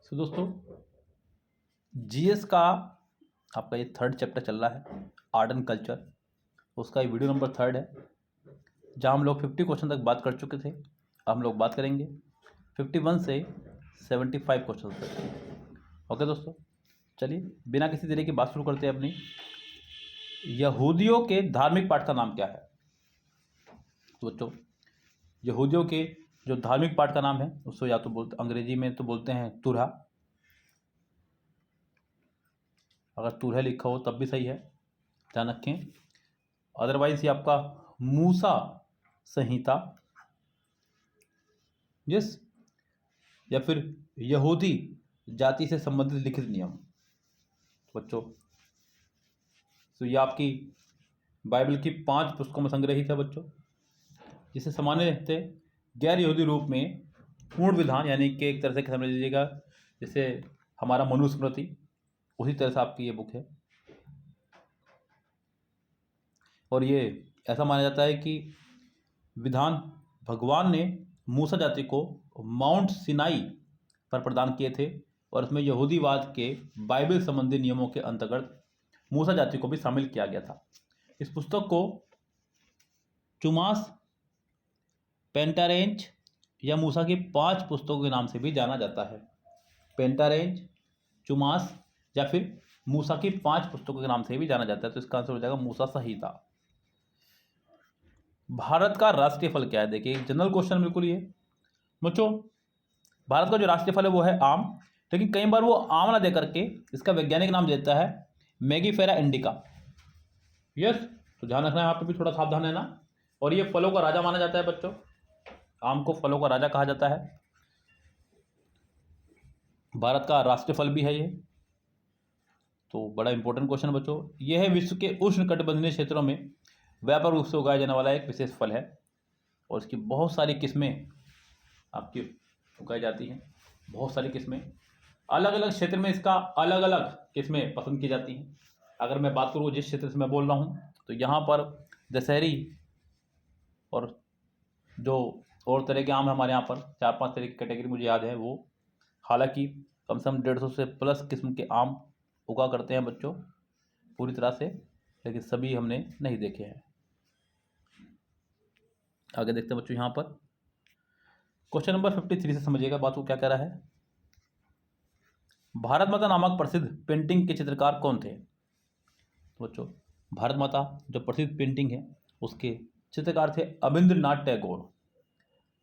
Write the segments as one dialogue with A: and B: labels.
A: सो दोस्तों, जीएस का आपका ये थर्ड चैप्टर चल रहा है, आर्ट एंड कल्चर। उसका ये वीडियो नंबर 3 है, जहाँ हम लोग 50 क्वेश्चन तक बात कर चुके थे। अब हम लोग बात करेंगे 51 से 75 क्वेश्चन तक। ओके दोस्तों, चलिए बिना किसी तरह की बात शुरू करते हैं अपनी। यहूदियों के धार्मिक पाठ का नाम क्या है? तो बच्चों, यहूदियों के जो धार्मिक पाठ का नाम है उसको या तो बोलते, अंग्रेजी में तो बोलते हैं तुरहा। अगर तुरहा लिखा हो तब भी सही है, ध्यान रखें। अदरवाइज ये आपका मूसा संहिता, यस, या फिर यहूदी जाति से संबंधित लिखित नियम। बच्चों, तो ये आपकी बाइबल की 5 पुस्तकों में संग्रहित है बच्चों, जिसे सामान्य रहते गैर यहूदी रूप में पूर्ण विधान, यानी कि एक तरह से समझ लीजिएगा जैसे हमारा मनुस्मृति, उसी तरह से आपकी ये बुक है। और ये ऐसा माना जाता है कि विधान भगवान ने मूसा जाति को माउंट सिनाई पर प्रदान किए थे, और इसमें यहूदीवाद के बाइबल संबंधी नियमों के अंतर्गत मूसा जाति को भी शामिल किया गया था। इस पुस्तक को चुमास, पेंटारेंच या मूसा की 5 पुस्तकों के नाम से भी जाना जाता है। पेंटारेंच, चुमास या फिर मूसा की 5 पुस्तकों के नाम से भी जाना जाता है। तो इसका आंसर हो जाएगा मूसा संहिता। भारत का राष्ट्रीय फल क्या है? देखिए, जनरल क्वेश्चन बिल्कुल ये बच्चों। भारत का जो राष्ट्रीय फल है वो है आम, लेकिन कई बार वो आम ना दे करके इसका वैज्ञानिक नाम देता है मैगीफेरा इंडिका। यस, तो ध्यान रखना है, यहाँ पे भी थोड़ा सावधान है ना। और ये फलों का राजा माना जाता है बच्चों, आम को फलों का राजा कहा जाता है। भारत का राष्ट्रीय फल भी है ये, तो बड़ा इंपॉर्टेंट क्वेश्चन बच्चों। यह है विश्व के उष्णकटिबंधीय क्षेत्रों में व्यापक रूप से उगाया जाने वाला एक विशेष फल है, और इसकी बहुत सारी किस्में आपकी उगाई जाती हैं। बहुत सारी किस्में, अलग अलग क्षेत्र में इसका अलग अलग किस्में पसंद की जाती हैं। अगर मैं बात करूँ जिस क्षेत्र से मैं बोल रहा हूँ, तो यहाँ पर दशहरी और जो और तरह के आम है हमारे यहाँ पर 4-5 तरह की कैटेगरी मुझे याद है वो। हालांकि कम से कम 150 से प्लस किस्म के आम उगा करते हैं बच्चों पूरी तरह से, लेकिन सभी हमने नहीं देखे हैं। आगे देखते हैं बच्चों, यहाँ पर क्वेश्चन नंबर 53 से समझिएगा बात को क्या कह रहा है। भारत माता नामक प्रसिद्ध पेंटिंग के चित्रकार कौन थे? तो बच्चों, भारत माता जो प्रसिद्ध पेंटिंग है उसके चित्रकार थे अविंद्रनाथ टैगोर।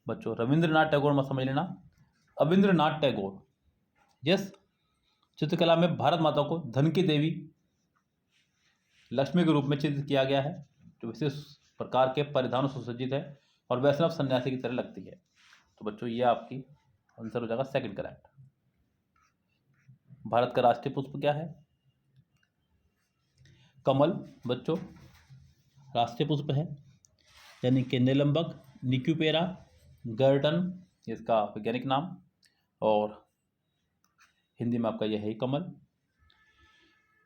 A: बच्चों, रविंद्रनाथ टैगोर मत समझ लेना, अविंद्रनाथ टैगोर। यस, चित्रकला में भारत माता को धन की देवी लक्ष्मी के रूप में चित्रित किया गया है, जो विशेष प्रकार के परिधानों से सुसज्जित है और वैष्णव सन्यासी की तरह लगती है। तो बच्चों, ये आपकी आंसर हो जाएगा सेकंड करेक्ट। भारत का राष्ट्रीय पुष्प क्या है? कमल बच्चों राष्ट्रीय पुष्प है, यानी कि निलंबक निक्यूपेरा गर्टन इसका वैज्ञानिक नाम, और हिंदी में आपका यह है कमल।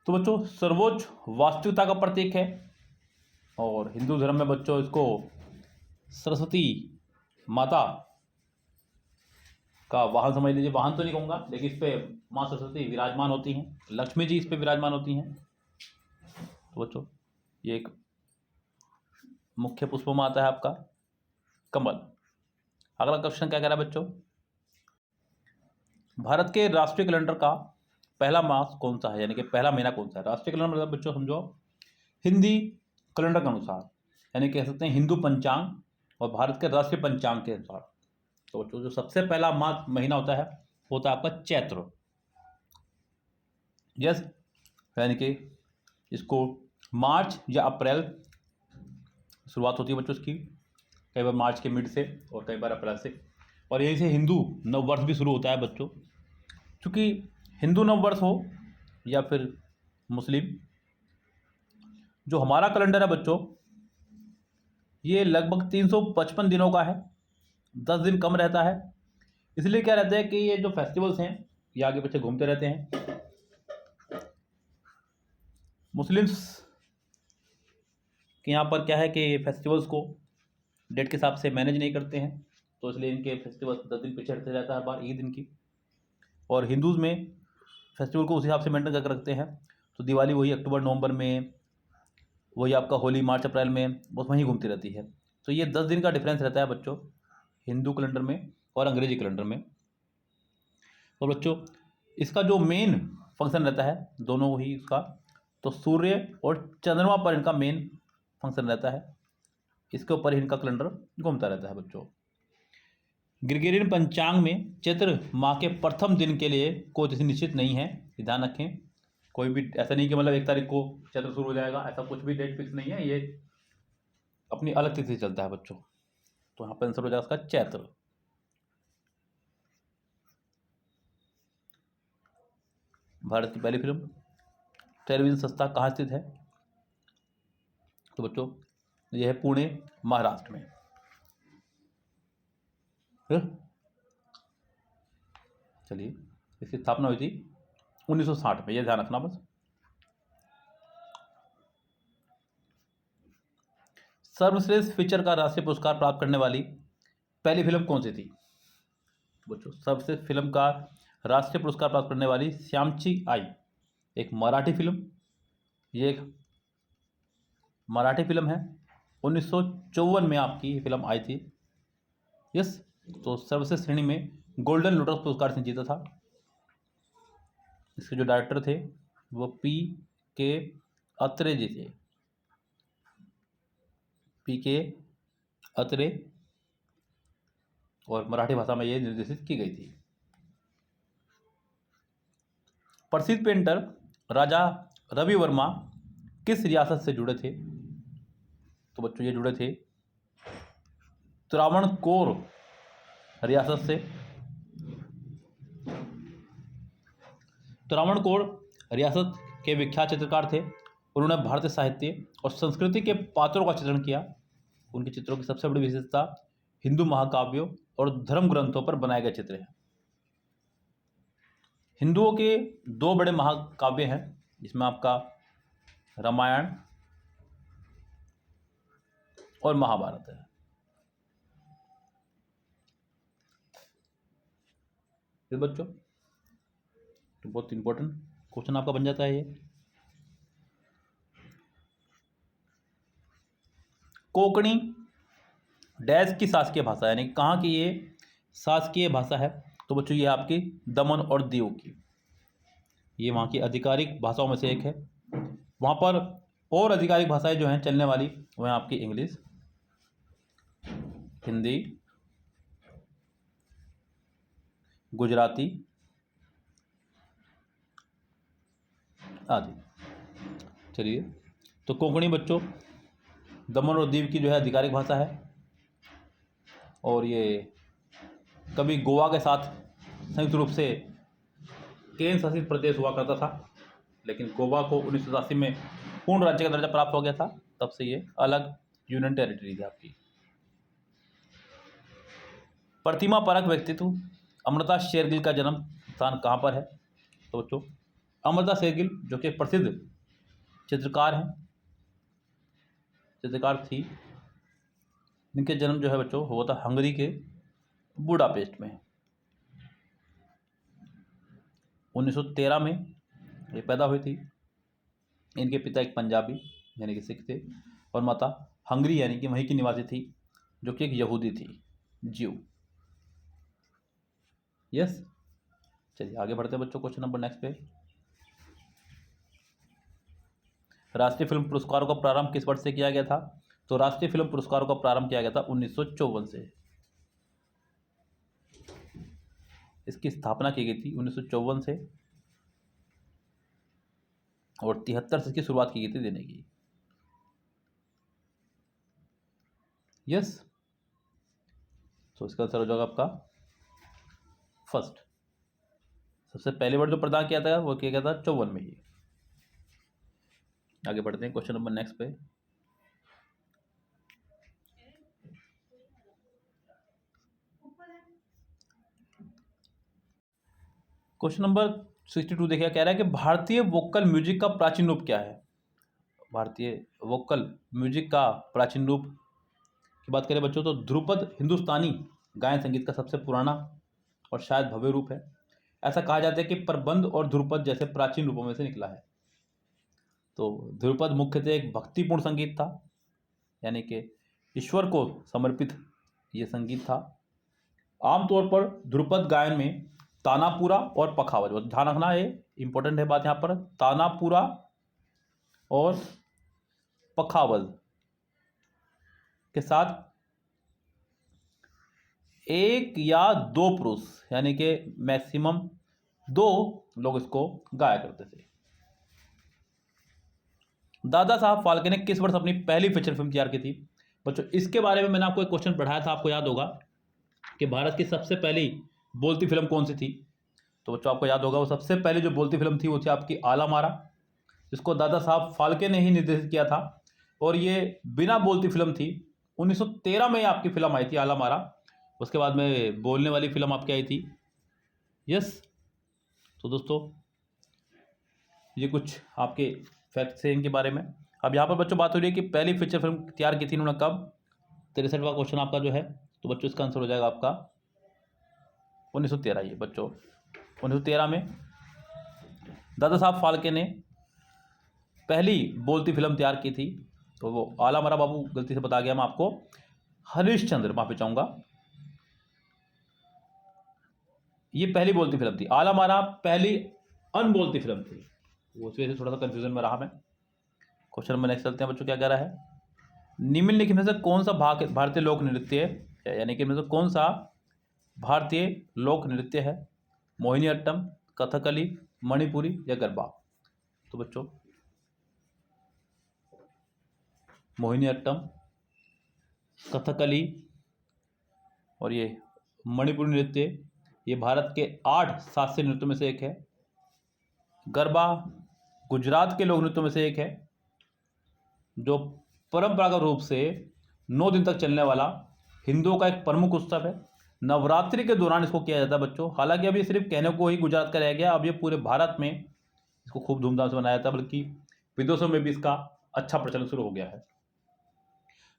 A: तो बच्चों, सर्वोच्च वास्तविकता का प्रतीक है, और हिंदू धर्म में बच्चों इसको सरस्वती माता का वाहन समझ लीजिए। वाहन तो नहीं कहूँगा, लेकिन इस पे माँ सरस्वती विराजमान होती हैं, लक्ष्मी जी इस पे विराजमान होती हैं। तो बच्चों, ये एक मुख्य पुष्पों में आता है आपका कमल। अगला क्वेश्चन क्या कह रहा है बच्चों? भारत के राष्ट्रीय कैलेंडर का पहला मास कौन सा है, यानी कि पहला महीना कौन सा है? राष्ट्रीय कैलेंडर मतलब बच्चों समझो हिंदी कैलेंडर के अनुसार, यानी कह सकते हैं हिंदू पंचांग और भारत के राष्ट्रीय पंचांग के अनुसार। तो बच्चों, जो सबसे पहला मास महीना होता है आपका चैत्र। यस, यानी कि इसको मार्च या अप्रैल शुरुआत होती है बच्चों इसकी, कई बार मार्च के मिड से और कई बार अप्रैल से, और यहीं से हिंदू नववर्ष भी शुरू होता है बच्चों। क्योंकि हिंदू नववर्ष हो या फिर मुस्लिम, जो हमारा कैलेंडर है बच्चों ये लगभग 355 दिनों का है, 10 दिन कम रहता है। इसलिए क्या रहता है कि ये जो फेस्टिवल्स हैं ये आगे पीछे घूमते रहते हैं। मुस्लिम्स के यहाँ पर क्या है कि फेस्टिवल्स को डेट के हिसाब से मैनेज नहीं करते हैं, तो इसलिए इनके फेस्टिवल्स 10 दिन पीछे हटते रहता है हर बार एक दिन की। और हिंदूज़ में फेस्टिवल को उस हिसाब से मेंटेन करके रखते हैं। तो दिवाली वही अक्टूबर नवंबर में, वही आपका होली मार्च अप्रैल में, बस वहीं घूमती रहती है। तो ये 10 दिन का डिफरेंस रहता है बच्चों, हिंदू कैलेंडर में और अंग्रेजी कैलेंडर में। और बच्चों इसका जो मेन फंक्शन रहता है दोनों ही इसका, तो सूर्य और चंद्रमा पर इनका मेन फंक्शन रहता है, इसके ऊपर ही इनका कैलेंडर घूमता रहता है बच्चों। ग्रेगोरियन पंचांग में चैत्र माह के प्रथम दिन के लिए कोई तिथि निश्चित नहीं है, ध्यान रखें। कोई भी ऐसा नहीं कि मतलब 1 तारीख को चैत्र शुरू हो जाएगा, ऐसा कुछ भी डेट फिक्स नहीं है, ये अपनी अलग तिथि चलता है बच्चों। तो यहाँ पर आंसर हो जाएगा उसका चैत्र। भारत की पहली फिल्म टेलीविजन संस्था कहाँ स्थित है? तो बच्चों यह है पुणे महाराष्ट्र में। चलिए, इसकी स्थापना हुई थी 1960 में, यह ध्यान रखना बस। सर्वश्रेष्ठ फीचर का राष्ट्रीय पुरस्कार प्राप्त करने वाली पहली फिल्म कौन सी थी? बच्चों सर्वश्रेष्ठ फिल्म का राष्ट्रीय पुरस्कार प्राप्त करने वाली श्यामची आई, एक मराठी फिल्म, ये एक मराठी फिल्म है। 1954 में आपकी ये फिल्म आई थी। यस, तो सर्वश्रेष्ठ श्रेणी में गोल्डन लोटस पुरस्कार से जीता था। इसके जो डायरेक्टर थे वो P.K. अत्रे जी थे, P.K. अत्रे, और मराठी भाषा में ये निर्देशित की गई थी। प्रसिद्ध पेंटर राजा रवि वर्मा किस रियासत से जुड़े थे? तो बच्चों ये जुड़े थे त्रावणकोर रियासत से। त्रावणकोर रियासत के विख्यात चित्रकार थे। उन्होंने भारतीय साहित्य और संस्कृति के पात्रों का चित्रण किया। उनके चित्रों की सबसे बड़ी विशेषता हिंदू महाकाव्यों और धर्म ग्रंथों पर बनाए गए चित्र हैं। हिंदुओं के 2 बड़े महाकाव्य हैं, जिसमें आपका रामायण और महाभारत है। फिर बच्चों तो बहुत इंपॉर्टेंट क्वेश्चन आपका बन जाता है ये। कोंकणी डैश की शासकीय भाषा, यानी कहाँ की ये शासकीय भाषा है? तो बच्चों ये आपकी दमन और दीव की, ये वहाँ की आधिकारिक भाषाओं में से एक है। वहाँ पर और आधिकारिक भाषाएं जो हैं चलने वाली, वह आपकी इंग्लिश, हिंदी, गुजराती आदि। चलिए, तो कोंकणी बच्चों दमन और दीव की जो है आधिकारिक भाषा है, और ये कभी गोवा के साथ संयुक्त रूप से केंद्र शासित प्रदेश हुआ करता था, लेकिन गोवा को 1987 में पूर्ण राज्य का दर्जा प्राप्त हो गया था, तब से ये अलग यूनियन टेरिटरी थी आपकी। प्रतिमा परक व्यक्तित्व अमृता शेरगिल का जन्म स्थान कहाँ पर है? तो बच्चों अमृता शेरगिल जो कि प्रसिद्ध चित्रकार हैं, चित्रकार थी, इनके जन्म जो है बच्चों हुआ था हंगरी के बुडापेस्ट में। 1913 में ये पैदा हुई थी। इनके पिता एक पंजाबी यानी कि सिख थे, और माता हंगरी यानी कि वहीं की निवासी थी, जो कि एक यहूदी थी, ज्यू। यस, चलिए आगे बढ़ते हैं बच्चों, क्वेश्चन नंबर नेक्स्ट पे। राष्ट्रीय फिल्म पुरस्कारों का प्रारंभ किस वर्ष से किया गया था? तो राष्ट्रीय फिल्म पुरस्कारों का प्रारंभ किया गया था 1954 से। इसकी स्थापना की गई थी 1954 से, और 73 से इसकी शुरुआत की गई थी देने की। यस, तो इसका आंसर हो जाएगा आपका फर्स्ट। सबसे पहले वर्ड जो प्रदान किया था वो किया गया था 54 में ही। आगे बढ़ते हैं क्वेश्चन नंबर नेक्स्ट पे। क्वेश्चन नंबर 62 देखिए, कह रहा है कि भारतीय वोकल म्यूजिक का प्राचीन रूप क्या है? भारतीय वोकल म्यूजिक का प्राचीन रूप की बात करें बच्चों, तो ध्रुपद हिंदुस्तानी गायन संगीत का सबसे पुराना और शायद भव्य रूप है। ऐसा कहा जाता है कि प्रबंध और ध्रुपद जैसे प्राचीन रूपों में से निकला है। तो ध्रुपद मुख्यतः एक भक्तिपूर्ण संगीत था, यानी कि ईश्वर को समर्पित ये संगीत था। आमतौर पर ध्रुपद गायन में तानापुरा और पखावज, ध्यान रखना है, इंपॉर्टेंट है बात यहाँ पर, तानापुरा और पखावज के साथ एक या दो पुरुष, यानी कि मैक्सिमम 2 लोग इसको गाया करते थे। दादा साहब फाल्के ने किस वर्ष अपनी पहली फीचर फिल्म तैयार की थी? बच्चों इसके बारे में मैंने आपको एक क्वेश्चन पढ़ाया था, आपको याद होगा कि भारत की सबसे पहली बोलती फिल्म कौन सी थी? तो बच्चों आपको याद होगा वो सबसे पहली जो बोलती फिल्म थी वो थी आपकी आला मारा, जिसको दादा साहब फाल्के ने ही निर्देशित किया था, और ये बिना बोलती फिल्म थी। 1913 में आपकी फिल्म आई थी आला मारा। उसके बाद में बोलने वाली फिल्म आपकी आई थी। यस, तो दोस्तों ये कुछ आपके फैक्ट्स हैं इनके बारे में। अब यहाँ पर बच्चों बात हो रही है कि पहली फीचर फिल्म तैयार की थी इन्होंने कब? 63वां क्वेश्चन आपका जो है, तो बच्चों इसका आंसर हो जाएगा आपका 1913। ये बच्चों 1913 में दादा साहब फाल्के ने पहली बोलती फिल्म तैयार की थी। तो वो आला मारा, बाबू गलती से बता गया मैं आपको, हरिश्चंद्र, माफी चाहूंगा, ये पहली बोलती फिल्म थी। आला मारा पहली अनबोलती फिल्म थी, उस वजह से थोड़ा सा कंफ्यूजन में रहा मैं। क्वेश्चन नंबर नेक्स्ट चलते हैं बच्चों, क्या कह रहा है? निम्नलिखित में से कौन सा भारतीय लोक नृत्य है, यानी कि इनमें से कौन सा भारतीय लोक नृत्य है? मोहिनीअट्टम, कथकली, मणिपुरी या गरबा? तो बच्चों मोहिनीअट्टम, कथकली और ये मणिपुरी नृत्य, ये भारत के 8 शास्त्रीय नृत्यों में से एक है। गरबा गुजरात के लोक नृत्यों में से एक है, जो परंपरागत रूप से 9 दिन तक चलने वाला हिंदुओं का एक प्रमुख उत्सव है। नवरात्रि के दौरान इसको किया जाता है बच्चों। हालांकि अब ये सिर्फ कहने को ही गुजरात का रह गया, अब ये पूरे भारत में इसको खूब धूमधाम से मनाया जाता है, बल्कि विदेशों में भी इसका अच्छा प्रचलन शुरू हो गया है।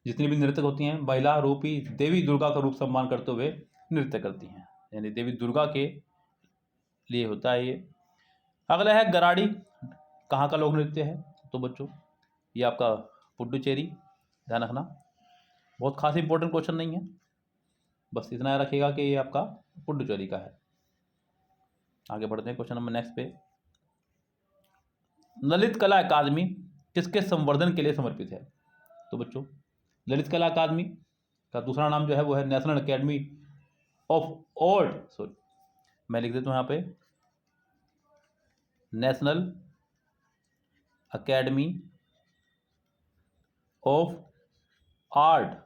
A: जितनी भी नृत्य होती हैं, महिला रूपी देवी दुर्गा का रूप सम्मान करते हुए नृत्य करती हैं, यानी देवी दुर्गा के लिए होता है ये। अगला है गराड़ी, कहाँ का लोक नृत्य है? तो बच्चों ये आपका पुडुचेरी, ध्यान रखना, बहुत खास इंपॉर्टेंट क्वेश्चन नहीं है, बस इतना याद रखिएगा कि ये आपका पुडुचेरी का है। आगे बढ़ते हैं क्वेश्चन नंबर नेक्स्ट पे। ललित कला अकादमी किसके संवर्धन के लिए समर्पित है? तो बच्चों ललित कला अकादमी का दूसरा नाम जो है वो है national academy of art, sorry मैं लिख देता हूँ यहाँ पे, national academy of art,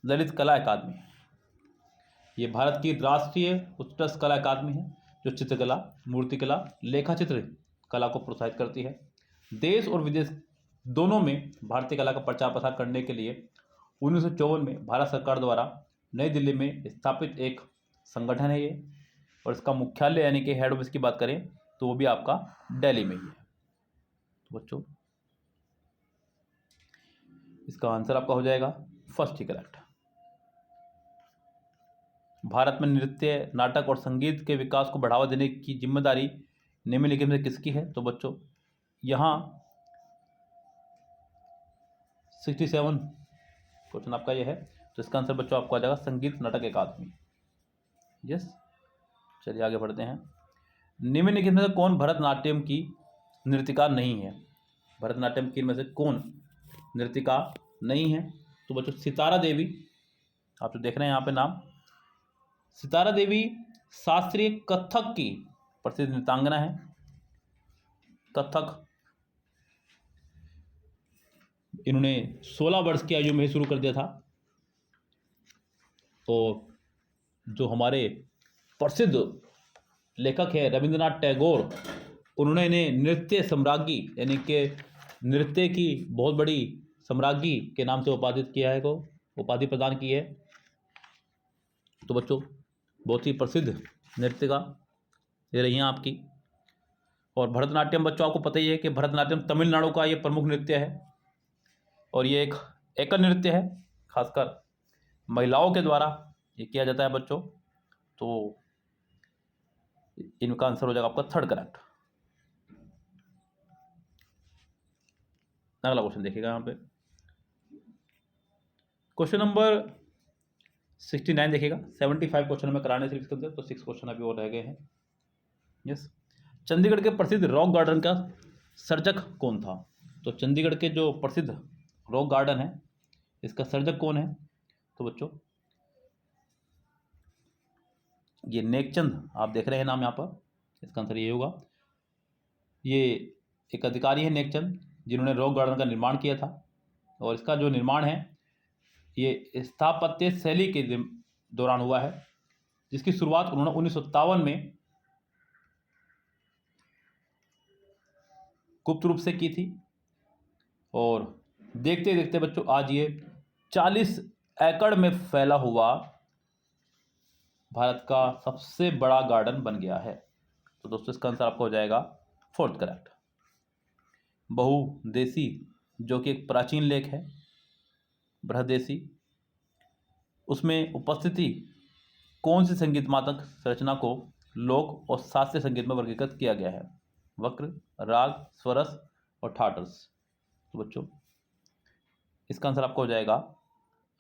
A: Lalit कला अकादमी। ये भारत की राष्ट्रीय उत्कृष्ट कला अकादमी है, जो चित्रकला, मूर्तिकला, लेखाचित्र कला को प्रोत्साहित करती है। देश और विदेश दोनों में भारतीय कला का प्रचार प्रसार करने के लिए 1954 में भारत सरकार द्वारा नई दिल्ली में स्थापित एक संगठन है ये, और इसका मुख्यालय यानी कि हेड ऑफिस की बात करें तो वो भी आपका दिल्ली में ही है। तो बच्चों इसका आंसर आपका हो जाएगा फर्स्ट ही करेक्ट। भारत में नृत्य, नाटक और संगीत के विकास को बढ़ावा देने की जिम्मेदारी निम्नलिखित में किसकी है? तो बच्चों यहाँ 67 क्वेश्चन आपका ये है, तो इसका आंसर बच्चों आपको आ जाएगा संगीत नाटक अकादमी। यस, चलिए आगे बढ़ते हैं। निम्नलिखित में से कौन भरतनाट्यम की नृत्यिका नहीं है? भरतनाट्यम की में से कौन नृत्यिका नहीं है? तो बच्चों सितारा देवी, आप जो देख रहे हैं यहाँ पे नाम, सितारा देवी शास्त्रीय कथक की प्रसिद्ध नृत्यांगना है। कथक इन्होंने 16 वर्ष की आयु में ही शुरू कर दिया था, तो जो हमारे प्रसिद्ध लेखक है रविंद्रनाथ टैगोर, उन्होंने इन्हें नृत्य सम्राज्ञी यानी कि नृत्य की बहुत बड़ी सम्राज्ञी के नाम से उपाधित किया है, को उपाधि प्रदान की है। तो बच्चों बहुत ही प्रसिद्ध नृत्यिका ये रही हैं आपकी। और भरतनाट्यम बच्चों आपको पता ही है कि भरतनाट्यम तमिलनाडु का ये प्रमुख नृत्य है, और ये एक एकल नृत्य है, खासकर महिलाओं के द्वारा ये किया जाता है बच्चों। तो इनका आंसर हो जाएगा आपका थर्ड करेक्ट। अगला क्वेश्चन देखिएगा यहाँ पे, क्वेश्चन नंबर 69 देखिएगा। 75 क्वेश्चन में कराने से इसके अंदर तो 6 क्वेश्चन अभी और रह गए हैं। यस, चंडीगढ़ के प्रसिद्ध रॉक गार्डन का सर्जक कौन था? तो चंडीगढ़ के जो प्रसिद्ध रॉक गार्डन है इसका सर्जक कौन है? तो बच्चों ये नेकचंद, आप देख रहे हैं नाम यहाँ पर, इसका आंसर ये होगा। ये एक अधिकारी है नेकचंद जिन्होंने रॉक गार्डन का निर्माण किया था, और इसका जो निर्माण है ये स्थापत्य शैली के दौरान हुआ है, जिसकी शुरुआत उन्होंने 1957 में गुप्त रूप से की थी। और देखते देखते बच्चों आज ये 40 एकड़ में फैला हुआ भारत का सबसे बड़ा गार्डन बन गया है। तो दोस्तों इसका आंसर आपका हो जाएगा फोर्थ करेक्ट। बहुदेशी जो कि एक प्राचीन लेख है, बृहदेशी, उसमें उपस्थिति कौन सी संगीतमात्मक संरचना को लोक और शास्त्रीय संगीत में वर्गीकृत किया गया है? वक्र, राग, स्वरस और ठाटस। तो बच्चों इसका आंसर आपका हो जाएगा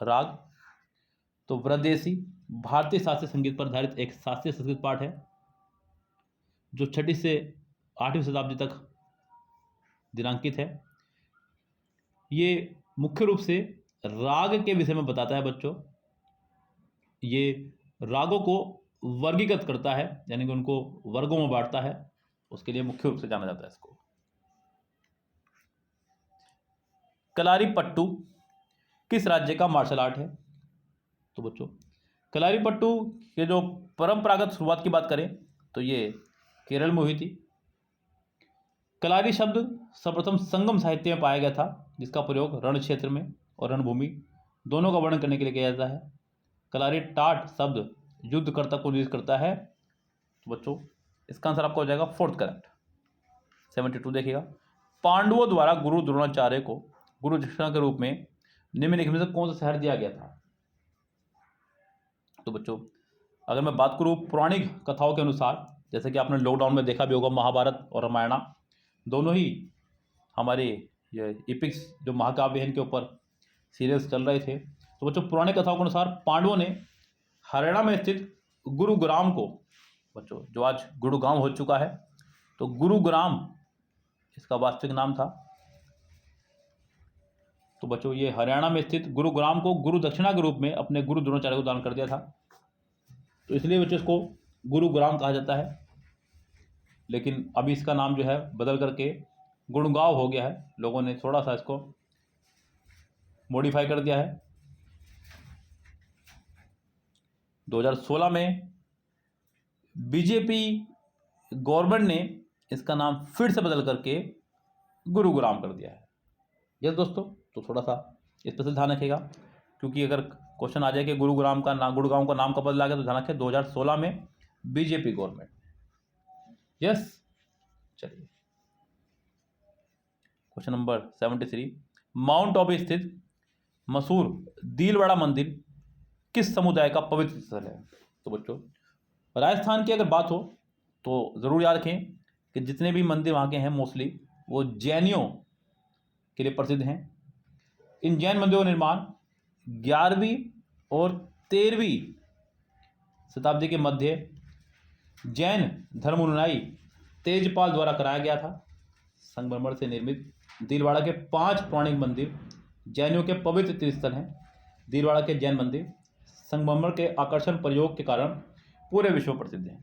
A: राग। तो बृहदेशी भारतीय शास्त्रीय संगीत पर आधारित एक शास्त्रीय संगीत पाठ है जो 6वीं से 8वीं शताब्दी तक दिनांकित है। ये मुख्य रूप से राग के विषय में बताता है बच्चों। ये रागों को वर्गीकृत करता है, यानी कि उनको वर्गों में बांटता है, उसके लिए मुख्य रूप से जाना जाता है इसको। कलारीपट्टू किस राज्य का मार्शल आर्ट है? तो बच्चों कलारीपट्टू के जो परंपरागत शुरुआत की बात करें तो ये केरल में हुई थी। कलारी शब्द सर्वप्रथम संगम साहित्य में पाया गया था, जिसका प्रयोग रण क्षेत्र में और रणभूमि दोनों का वर्णन करने के लिए किया जाता है। कलारी टाट शब्द युद्धकर्ता को निर्देश करता है। तो बच्चों इसका आंसर आपका हो जाएगा फोर्थ करेक्ट। 72 देखिएगा। पांडवों द्वारा गुरु द्रोणाचार्य को गुरु दक्षिणा के रूप में निम्नलिखित में से कौन सा शहर दिया गया था? तो बच्चों अगर मैं बात करूं पौराणिक कथाओं के अनुसार, जैसे कि आपने लॉकडाउन में देखा भी होगा, महाभारत और रामायण दोनों ही हमारे ये एपिक्स जो महाकाव्य हैं इनके ऊपर सीरियल्स चल रहे थे। तो बच्चों पौराणिक कथाओं के अनुसार पांडवों ने हरियाणा में स्थित गुरुग्राम को, बच्चों जो आज गुरुगांव हो चुका है, तो गुरुग्राम इसका वास्तविक नाम था। तो बच्चों ये हरियाणा में स्थित गुरुग्राम को गुरु दक्षिणा के रूप में अपने गुरु द्रोणाचार्य को दान कर दिया था, तो इसलिए बच्चों इसको गुरुग्राम कहा जाता है। लेकिन अभी इसका नाम जो है बदल करके गुड़गांव हो गया है, लोगों ने थोड़ा सा इसको मॉडिफाई कर दिया है। 2016 में बीजेपी गवर्नमेंट ने इसका नाम फिर से बदल करके गुरुग्राम कर दिया है। यस दोस्तों, तो थोड़ा सा इस पर से ध्यान रखिएगा, क्योंकि अगर क्वेश्चन आ जाए कि गुरुग्राम का नाम, गुड़गांव का नाम कब बदला गया, तो ध्यान रखें 2016 में बीजेपी गवर्नमेंट। यस चलिए क्वेश्चन नंबर 73। माउंट आबू स्थित मशहूर दिलवाड़ा मंदिर किस समुदाय का पवित्र स्थल है? तो बच्चों राजस्थान की अगर बात हो तो ज़रूर याद रखें कि जितने भी मंदिर वहाँ के हैं मोस्टली वो जैनियों के लिए प्रसिद्ध हैं। इन जैन मंदिरों का निर्माण 11वीं और 13वीं शताब्दी के मध्य जैन धर्मानुयायी तेजपाल द्वारा कराया गया था। संगमरमर से निर्मित दिलवाड़ा के 5 पौराणिक मंदिर जैनियों के पवित्र तीर्थस्थल हैं। दिलवाड़ा के जैन मंदिर संगमरमर के आकर्षण प्रयोग के कारण पूरे विश्व में प्रसिद्ध हैं।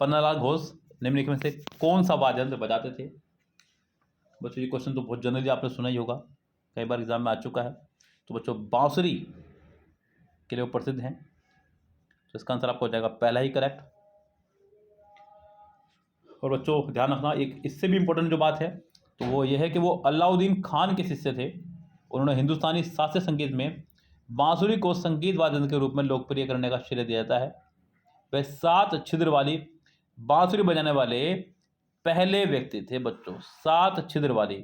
A: पन्नालाल घोष निम्नलिखित में से कौन सा वाद्य यंत्र बजाते थे? बच्चों ये क्वेश्चन तो बहुत जनरली आपने सुना ही होगा, कई बार एग्जाम में आ चुका है। तो बच्चों बांसुरी के लिए वो प्रसिद्ध हैं, तो इसका आंसर आपको हो जाएगा पहला ही करेक्ट। और बच्चों ध्यान रखना, एक इससे भी इंपॉर्टेंट जो बात है तो वो ये है कि वो अलाउद्दीन खान के शिष्य थे। उन्होंने हिंदुस्तानी शास्त्रीय संगीत में बांसुरी को संगीत वाद्य यंत्र के रूप में लोकप्रिय करने का श्रेय दिया जाता है। वह 7 छिद्र वाली बांसुरी बजाने वाले पहले व्यक्ति थे। बच्चों 7 छिद्र वाली,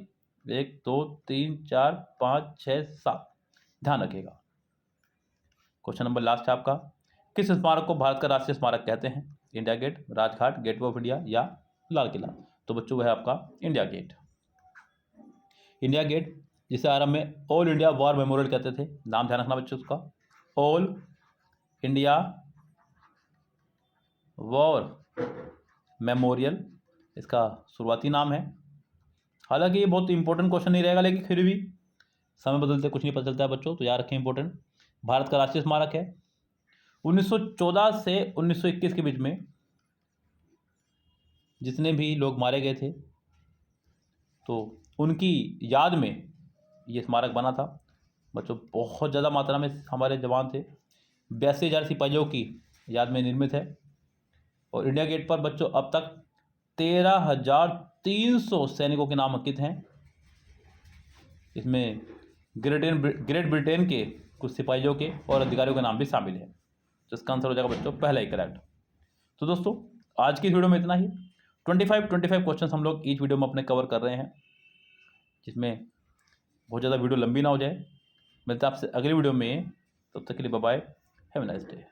A: 1 2 3 4 5 6 7, ध्यान रखिएगा। क्वेश्चन नंबर लास्ट है आपका, किस स्मारक को भारत का राष्ट्रीय स्मारक कहते हैं? India gate, Rajghat, gateway of India या लाल किला? तो बच्चों वह है आपका इंडिया गेट। इंडिया गेट जिसे आरंभ में ऑल इंडिया वॉर मेमोरियल कहते थे, नाम ध्यान रखना बच्चों उसका, ऑल इंडिया वॉर मेमोरियल इसका शुरुआती नाम है। हालांकि ये बहुत इंपॉर्टेंट क्वेश्चन नहीं रहेगा, लेकिन फिर भी समय बदलते कुछ नहीं पता चलता है बच्चों, तो याद रखें इंपॉर्टेंट। भारत का राष्ट्रीय स्मारक है। 1914 से 1921 के बीच में जितने भी लोग मारे गए थे तो उनकी याद में ये स्मारक बना था बच्चों। बहुत ज़्यादा मात्रा में हमारे जवान थे, 82,000 सिपाहियों की याद में निर्मित है। और इंडिया गेट पर बच्चों अब तक 13,300 सैनिकों के नाम अंकित हैं। इसमें ग्रेट ब्रिटेन के कुछ सिपाहियों के और अधिकारियों के नाम भी शामिल है। तो इसका आंसर हो जाएगा बच्चों पहला ही करेक्ट। तो दोस्तों आज की इस वीडियो में इतना ही। 25 क्वेश्चन हम लोग ईच वीडियो में अपने कवर कर रहे हैं, जिसमें बहुत ज़्यादा वीडियो लंबी ना हो जाए। मिलते हैं आपसे अगली वीडियो में, तब तक के लिए bye bye, have a nice day.